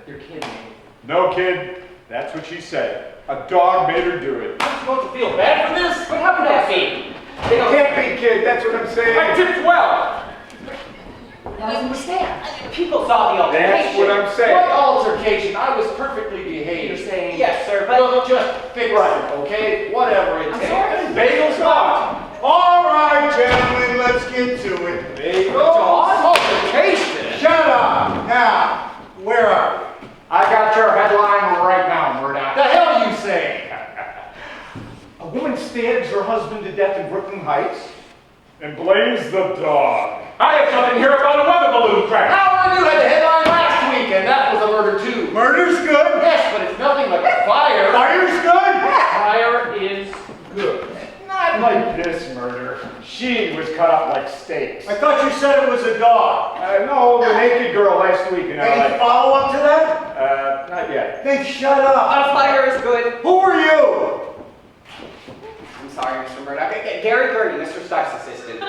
You're kidding me. No, kid. That's what she said. A dog made her do it. I'm supposed to feel bad for this? But how can that be? It can't be, kid. That's what I'm saying. I tipped well. That was a mistake. People saw the altercation. That's what I'm saying. What altercation? I was perfectly behaved. You're saying, yes, sir, but... Look, just fix it, okay? Whatever it takes. Bagels off. All right, gentlemen, let's get to it. Bagels. Altercation? Shut up. Now, where are we? I got your headline right now, Murdoch. The hell you say? A woman stabs her husband to death in Brooklyn Heights. And blames the dog. I have something here about a weather balloon crash. How you had the headline last week, and that was a murder too. Murder's good. Yes, but it's nothing like a fire. Fire's good. Fire is good. Not like this murder. She was cut up like steaks. I thought you said it was a dog. No, the naked girl last week in Any LA. follow up to that? Not yet. Then shut up. A fire is good. Who are you? I'm sorry, Mr. Murdoch. Gary Gurney, Mr. Stife's assistant.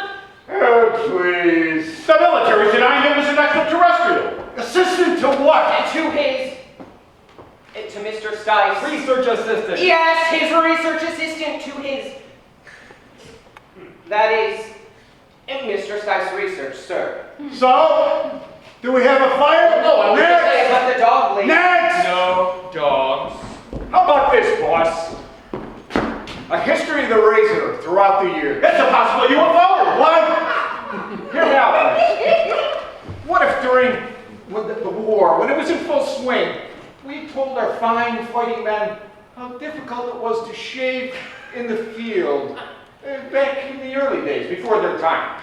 Oh, please. The military denying it was an extraterrestrial. Assistant to what? To Mr. Stife's... Research assistant. Yes, his research assistant to his... That is... Mr. Stife's research, sir. So? Do we have a fire? No, I was just Say saying. about the dog lady. Next! No dogs. How about this, boss? A history of the razor throughout the years. That's a possible UFO. What? Hear me out, guys. What if during the war, when it was in full swing, we told our fine fighting men how difficult it was to shave in the field back in the early days, before their time?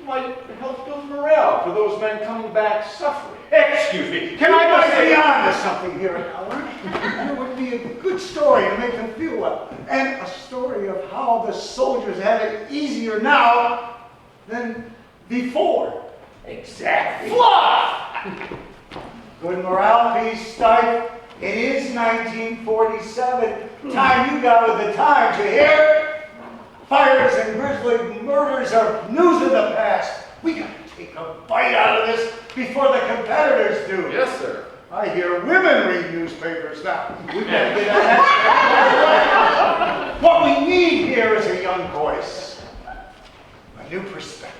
Might help build morale for those men coming back suffering. Excuse me. Can I just be on to something here, Halloran? It would be a good story to make them feel well. And a story of how the soldiers have it easier now than before. Exactly. Fluff! Good morale, peace, Stife. It is 1947. Time you got with the times, you hear? Fires and grisly murders are news of the past. We gotta take a bite out of this before the competitors do. Yes, sir. I hear women read newspapers now. We gotta get on that. What we need here is a young voice, a new perspective.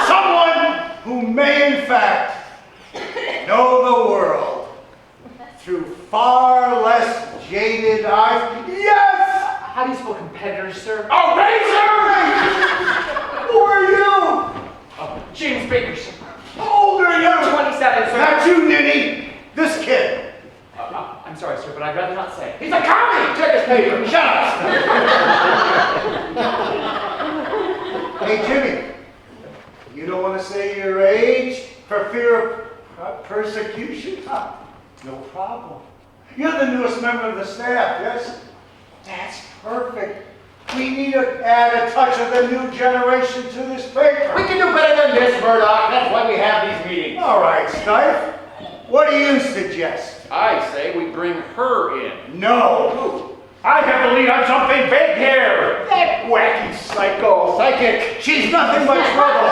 Someone who may, in fact, know the world through far less jaded eyes. Yes! How do you spell competitors, sir? A razor! Who are you? James Baker, sir. How old are you? 27, sir. Not you, Ninny. This kid. I'm sorry, sir, but I'd rather not say. He's a commie! Check his paper. Shut up. Hey, Jimmy. You don't want to say your age for fear of persecution? Huh? No problem. You're the newest member of the staff, yes? That's perfect. We need to add a touch of the new generation to this paper. We can do better than this, Murdoch. That's why we have these meetings. All right, Stife. What do you suggest? I say we bring her in. No. I have the lead on something big here. That wacky psychic. She's nothing but trouble.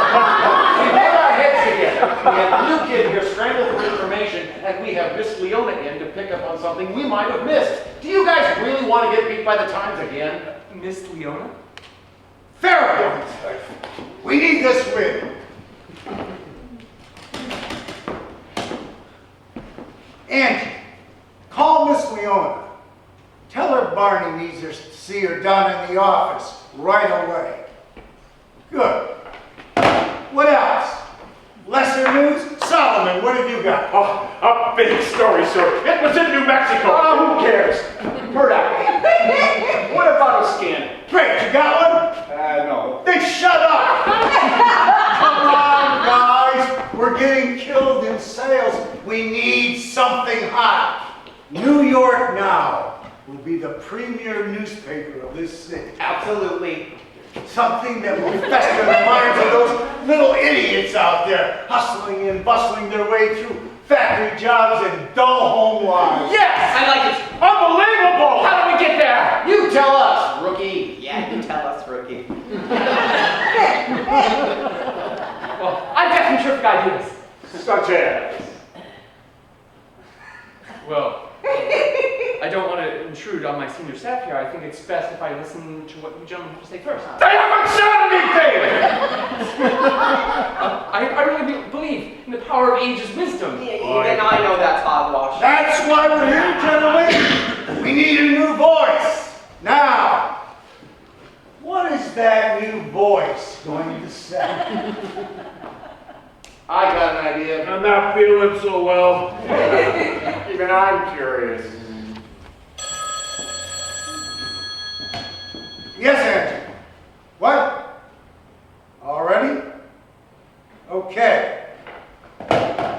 We put our heads together. We have a new kid here scrambled for information, and we have Miss Leona in to pick up on something we might have missed. Do you guys really want to get beat by the times again? Miss Leona? Fair point, Stife. We need this win. Angie, call Miss Leona. Tell her Barney needs to see her down in the office right away. Good. What else? Lesser news? Soloman, what have you got? Oh, a big story, sir. It was in New Mexico. Who cares? Murdoch, what about a scan? Great, you got one? No. Then shut up! Come on, guys. We're getting killed in sales. We need something hot. New York Now will be the premier newspaper of this city. Absolutely. Something that will fester the minds of those little idiots out there, hustling and bustling their way through factory jobs and dull home lives. Yes! I like it. Unbelievable! How do we get there? You tell us, rookie. Yeah, you tell us, rookie. Well, I've got some terrific ideas. Such as? Well, I don't want to intrude on my senior staff here. I think it's best if I listen to what you gentlemen have to say first. They haven't said anything! I really believe in the power of age's wisdom. Even I know that's hogwash. That's why we're here, gentlemen. We need a new voice. Now, what is that new voice going to say? I got an idea. I'm not feeling so well. Even I'm curious. Yes, Andrew. What? Already? Okay.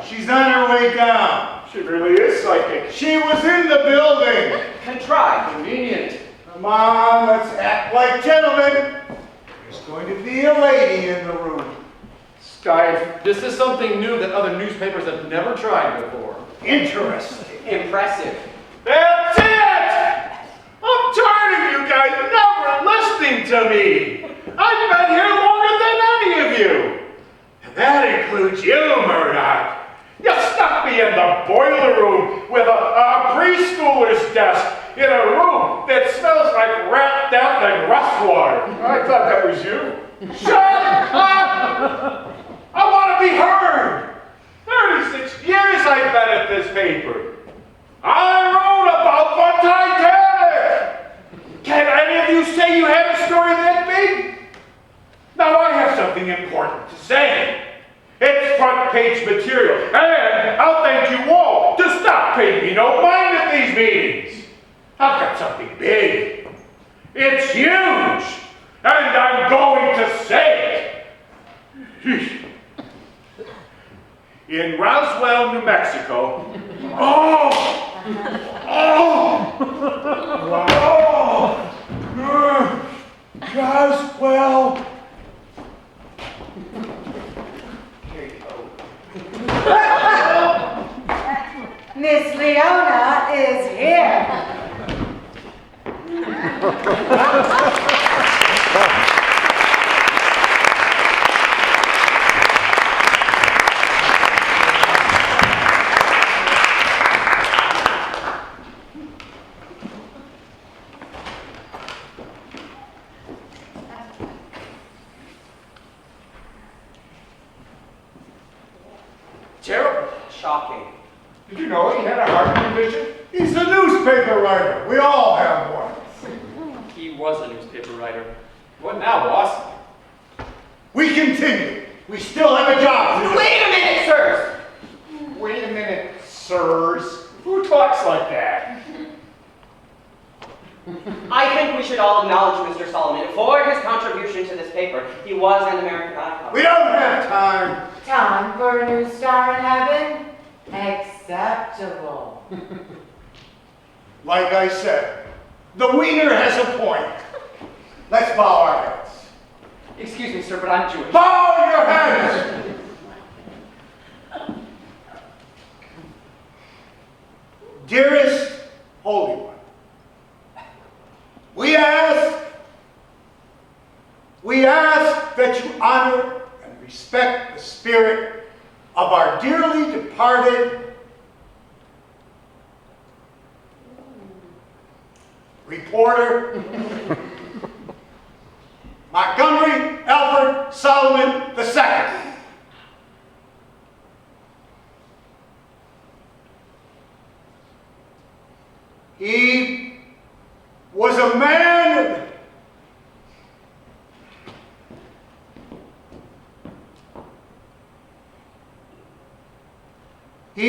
She's on her way down. She really is psychic. She was in the building. Contrived. Convenient. Come on, let's act like gentlemen. There's going to be a lady in the room. Stife, this is something new that other newspapers have never tried before. Interesting. Impressive. That's it! I'm tired of you guys never listening to me. I've been here longer than any of you. And that includes you, Murdoch. You stuck me in the boiler room with a preschooler's desk in a room that smells like rat death and rust water. I thought that was you. Shut up! I want to be heard. 36 years I've been at this paper. I wrote about the Titanic. Can any of you say you had a story that big? Now I have something important to say. It's front page material, and I'll thank you all to stop paying me no mind at these meetings. I've got something big. It's huge, and I'm going to say it. In Roswell, New Mexico. Roswell. Here you go. Miss Leona is here. Terrible. Shocking. Did you know he had a heart condition? He's a newspaper writer. We all have one. He was a newspaper writer. What now, boss? We continue. We still have a job to do. Wait a minute, sirs. Wait a minute, sirs. Who talks like that? I think we should all acknowledge Mr. Soloman for his contribution to this paper. He was an American icon. We don't have time. Time for a new star in heaven? Acceptable. Like I said, the wiener has a point. Let's bow our heads. Excuse me, sir, but I'm Jewish. Bow your heads! Dearest Holy One, we ask that you honor and respect the spirit of our dearly departed reporter, Montgomery Alfred Soloman II. He was a man who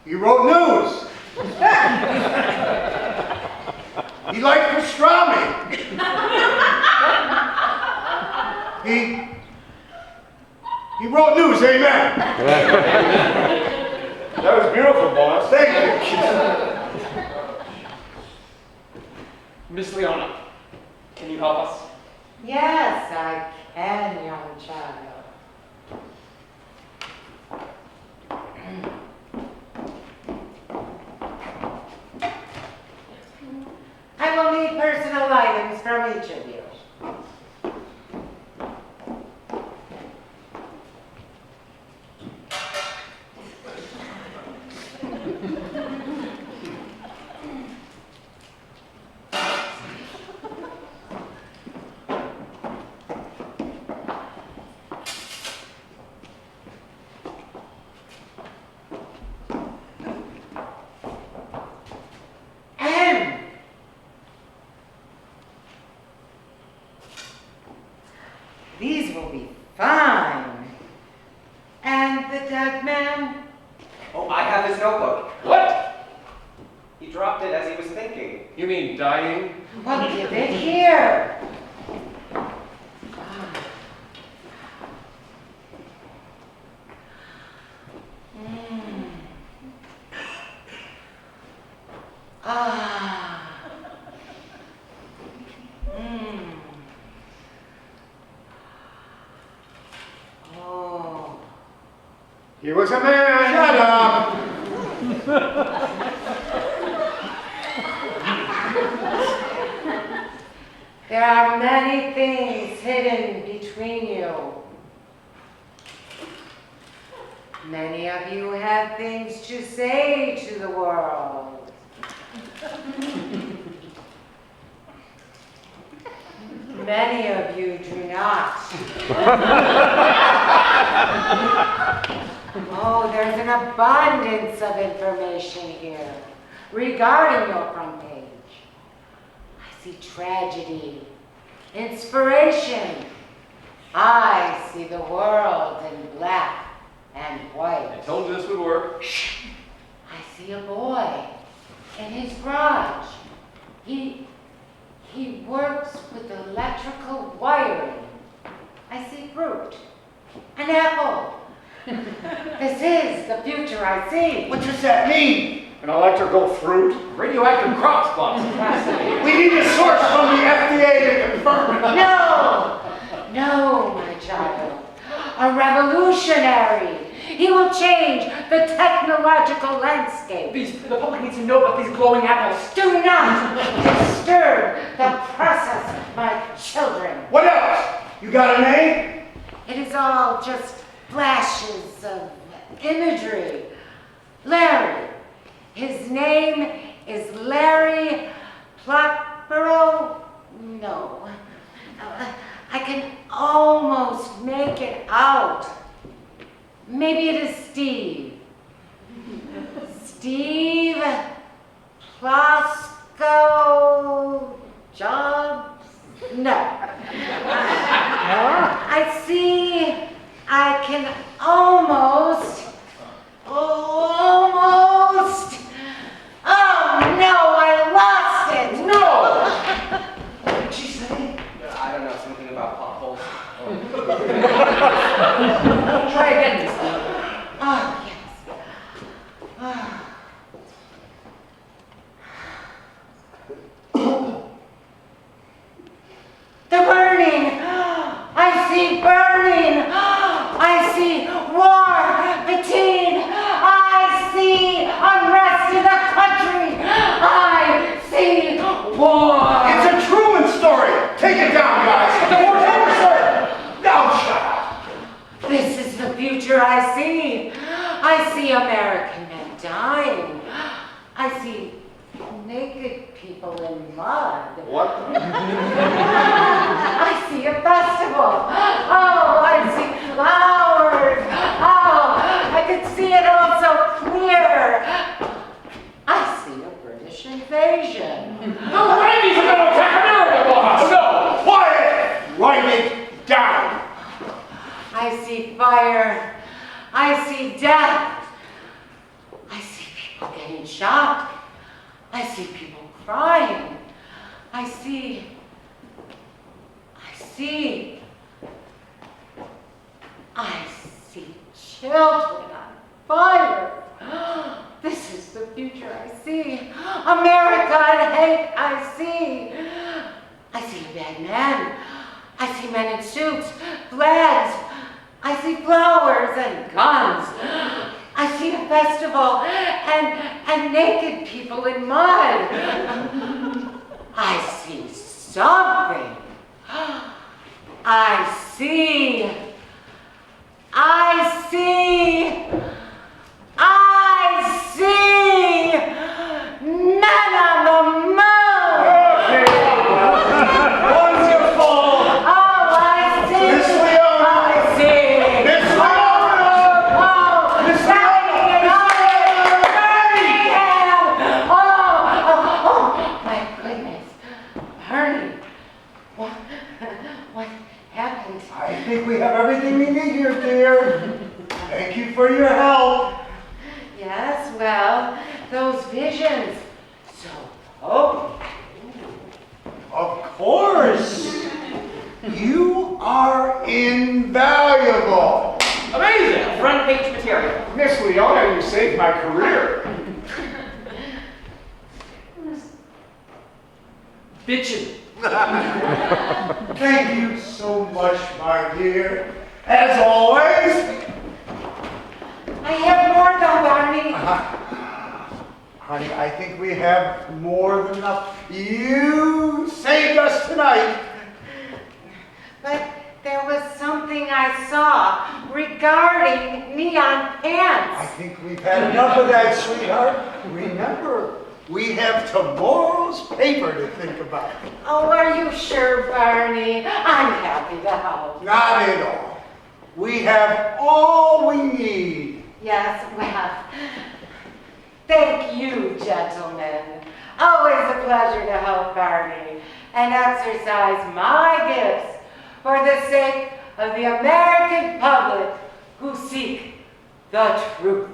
he wrote news. He liked pastrami. He wrote news, amen. That was beautiful, boss. Thank you. Miss Leona, can you help us? Yes, I can, young child. personal items from each of you. These will be fine. And the dead man? Oh, I have his notebook. What? He dropped it as he was thinking. You mean dying? Well, give it here. Oh. He was a man. Shut up. There are many things hidden between you. Many of you have things to say to the world. Many of you do not. Oh, there's an abundance of information here regarding your front page. I see tragedy, inspiration. I see the world in black and white. I told you this would work. I see a boy in his garage. He works with electrical wiring. I see fruit, an apple. This is the future I see. What does that mean? An electrical fruit? Radioactive crop spots. We need a source from the FDA to confirm it. No, my child. A revolutionary. He will change the technological landscape. The public needs to know about these glowing apples. Do not disturb the process, my children. What else? You got a name? It is all just flashes of imagery. Larry. His name is Larry Plotborough. No. I can almost make it out. Maybe it is Steve. Steve Plosco Jobs? No. I see I can almost. Oh no, I lost it. No! What did she say? I don't know, something about potholes. Try again, Miss Lee. Oh, yes. The burning! I see burning! I see war, fatigue! I see unrest in the country! I see war! It's a Truman story. Take it down, guys. The war's over, sir. Now shut up. This is the future I see. I see American men dying. I see naked people in mud. What? I see a festival. Oh, I see flowers. Oh, I can see it all so clear. I see a British invasion. The ladies are going to attack America, boss! No! Quiet. Write it down. I see fire. I see death. I see people getting shot. I see people crying. I see children on fire. This is the future I see. America in hate I see. I see a bad man. I see men in suits, flags. I see flowers and guns. I see a festival and naked people in mud. I see yours. You are invaluable. Amazing! Front page material. Miss Leona, you saved my career. Bitchin'. Thank you so much, my dear. As always. I have more though, Barney. Honey, I think we have more than enough. You saved us tonight. But there was something I saw regarding neon I pants. think we've had enough of that, sweetheart. Remember, we have tomorrow's paper to think about. Oh, are you sure, Barney? I'm happy to help. Not at all. We have all we need. Yes, well, thank you, gentlemen. Always a pleasure to help Barney and exercise my gifts for the sake of the American public who seek the truth.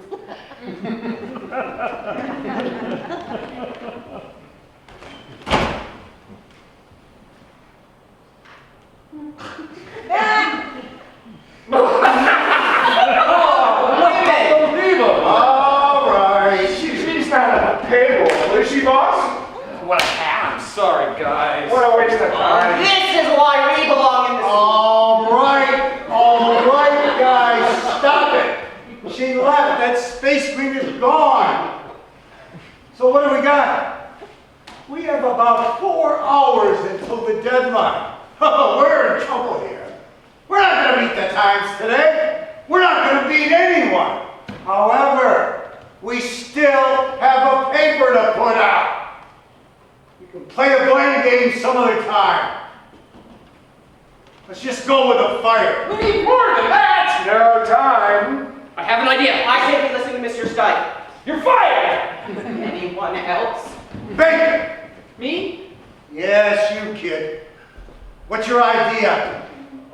All right. She's not on the payroll, is she, boss? What a hack. I'm sorry, guys. What a waste of time. This is why we belong in this. All right, guys, stop it. She left. That space queen is gone. So what do we got? We have about 4 hours until the deadline. Oh, we're in trouble here. We're not going to beat the times today. We're not going to beat anyone. However, we still have a paper to put out. We can play the blame game some other time. Let's just go with the fire. We need more than that! No time. I have an idea. I can't be listening to Mr. Stife. You're fired. Anyone else? Bacon! Me? Yes, you kid. What's your idea?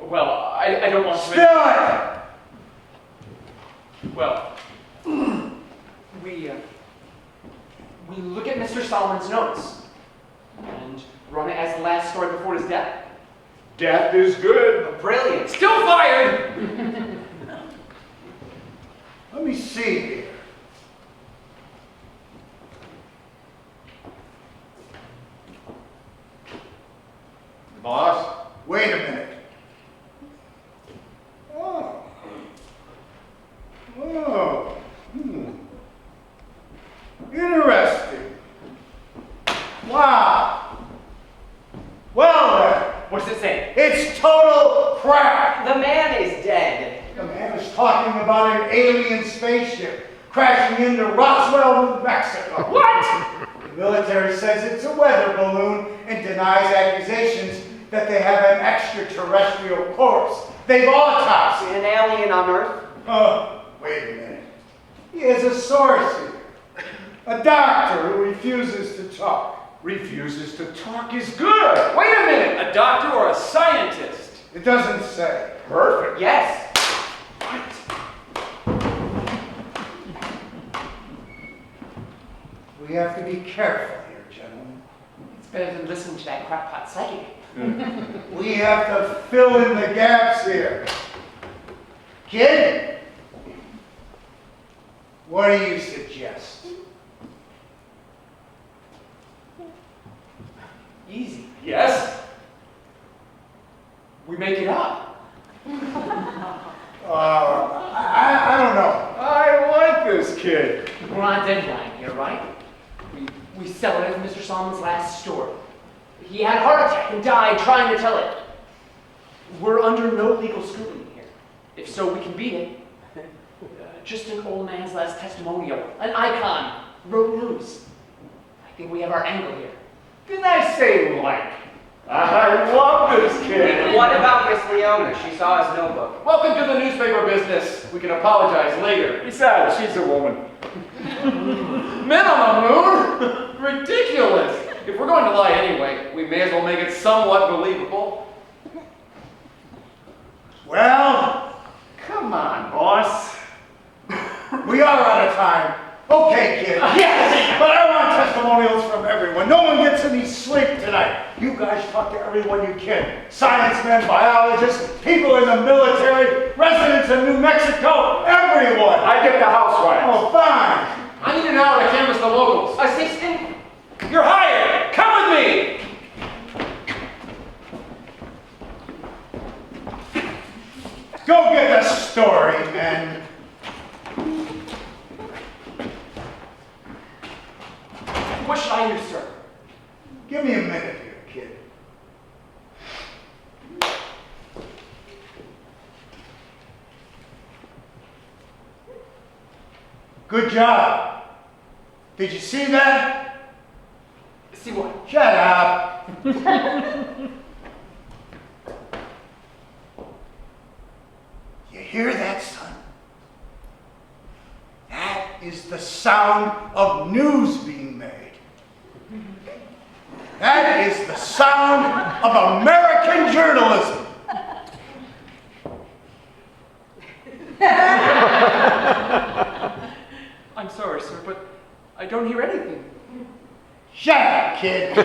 Well, I don't want to... Spill it! Well, we look at Mr. Solomon's notes and run it as the last story before his death. Death is good. Brilliant. Still fired! Let me see here. Boss? Wait a minute. Oh. Interesting. Wow. Well then, What's it say? it's total crap. The man is dead. The man is talking about an alien spaceship crashing into Roswell, New Mexico. What? The military says it's a weather balloon and denies accusations that they have an extraterrestrial corpse they've autopsied. An alien on Earth? Oh, wait a minute. He has a source here. A doctor who refuses to talk. Refuses to talk is good. Wait a minute! A doctor or a scientist? It doesn't say. Perfect. Yes. We have to be careful here, gentlemen. It's better than listening to that crackpot psychic. We have to fill in the gaps here. Kid, what do you suggest? Easy. Yes? We make it up. I don't know. I like this kid. We're on deadline here, right? We sell it as Mr. Solomon's last story. He had a heart attack and died trying to tell it. We're under no legal scrutiny here. If so, we can beat it. Just an old man's last testimonial. An icon. Road news. I think we have our angle here. Didn't I say like? I love this kid. What about Miss Leona? She saw his notebook. Welcome to the newspaper business. We can apologize later. Besides, she's a woman. Men on the moon? Ridiculous. If we're going to lie anyway, we may as well make it somewhat believable. Well, Come on, boss. we are out of time. Okay, kid. Yes! But I want testimonials from everyone. No one gets any sleep tonight. You guys talk to everyone you can. Science men, biologists, people in the military, residents of New Mexico, everyone. I get the housewives. Oh, fine. I need an hour to canvass the locals. Assistant? You're hired. Come with me. Go get the story, men. What should I do, sir? Give me a minute here, kid. Good job. Did you see that? See what? Shut up. You hear that, son? That is the sound of news being made. That is the sound of American journalism. I'm sorry, sir, but I don't hear anything. Shut up, kid.